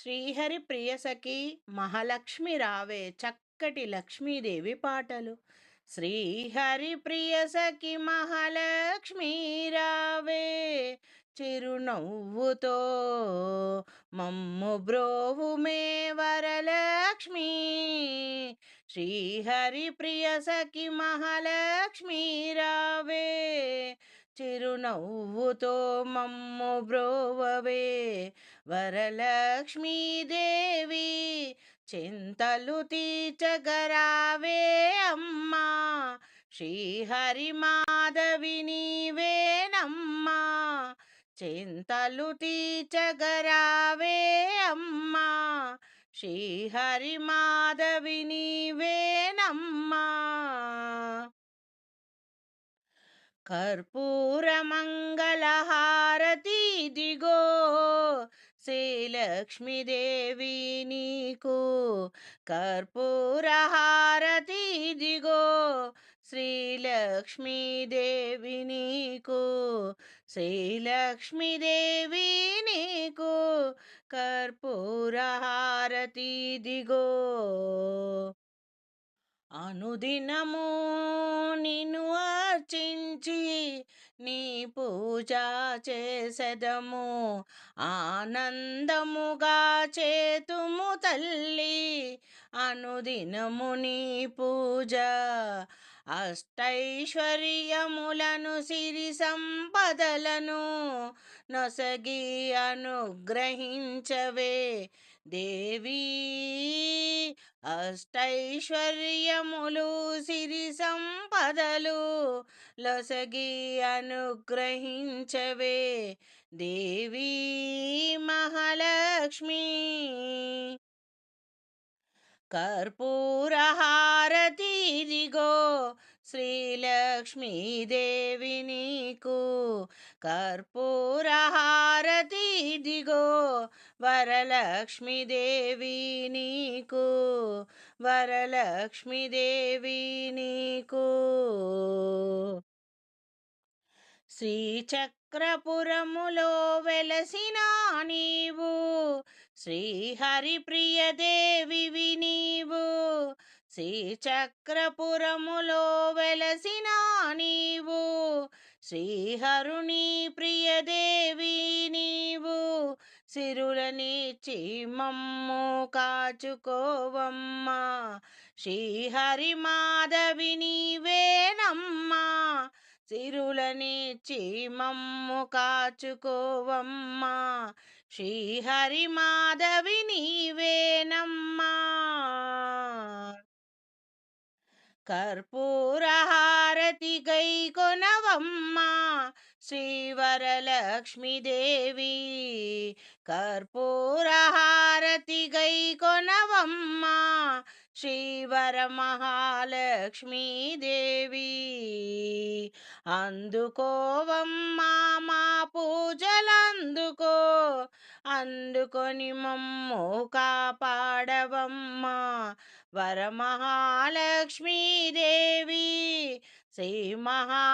శ్రీహరి ప్రియసఖి మహాలక్ష్మి రావే చక్కటి లక్ష్మీదేవి పాటలు. శ్రీహరి ప్రియసఖి మహాలక్ష్మి రావే చిరునవ్వుతో మమ్ము బ్రోవుమే వరలక్ష్మి. శ్రీహరి ప్రియసఖి మహాలక్ష్మి రావే చిరునవ్వుతో మమ్ము బ్రోవవే వరలక్ష్మీదేవి. చింతలు తీర్చగరావే అమ్మా, శ్రీహరి మాధవి నీవేనమ్మా. చింతలు తీర్చగరావే అమ్మా, శ్రీహరి మాధవి నీవేనమ్మా. కర్పూర మంగళహారతి దిగో శ్రీలక్ష్మీదేవి నీకు. కర్పూర హారతి దిగో శ్రీలక్ష్మీదేవి నీకు. శ్రీలక్ష్మీదేవి నీకు కర్పూర హారతి దిగో. అనుదినము నిన్ను అర్చించి నీ పూజ చేసెదము. ఆనందముగా చేతుము తల్లి అనుదినము నీ పూజ. అష్టైశ్వర్యములను సిరి సంపదలను నొసగి అనుగ్రహించవే దేవీ. అష్టైశ్వర్యములు సిరి సంపదలు లొసగి అనుగ్రహించవే దేవీ మహాలక్ష్మి. కర్పూర హారతి దిగో శ్రీలక్ష్మీదేవి నీకు. కర్పూర హారతి దిగో వరలక్ష్మీదేవి నీకు. వరలక్ష్మీదేవి నీకు. శ్రీచక్రపురములో వెలసిన నీవు శ్రీహరి ప్రియదేవివి నీవు. శ్రీచక్రపురములో వెలసిన నీవు శ్రీహరుని ప్రియదేవి నీవు. సిరులనిచ్చి మమ్ము కాచుకోవమ్మా, శ్రీహరి మాధవి నీవేనమ్మా. సిరులనిచ్చి మమ్ము కాచుకోవమ్మా, శ్రీహరి మాధవి నీవేనమ్మా. కర్పూర హారతి గై కొనవమ్మా శ్రీవరలక్ష్మీదేవి. కర్పూర హారతి గై కొనవమ్మా శ్రీవర మహాలక్ష్మీదేవి. అందుకోవమ్మా మా పూజలందుకో, అందుకొని మమ్ము కాపాడవమ్మా వరమహాలక్ష్మీదేవి. శ్రీ మహాలక్ష్మీదేవి.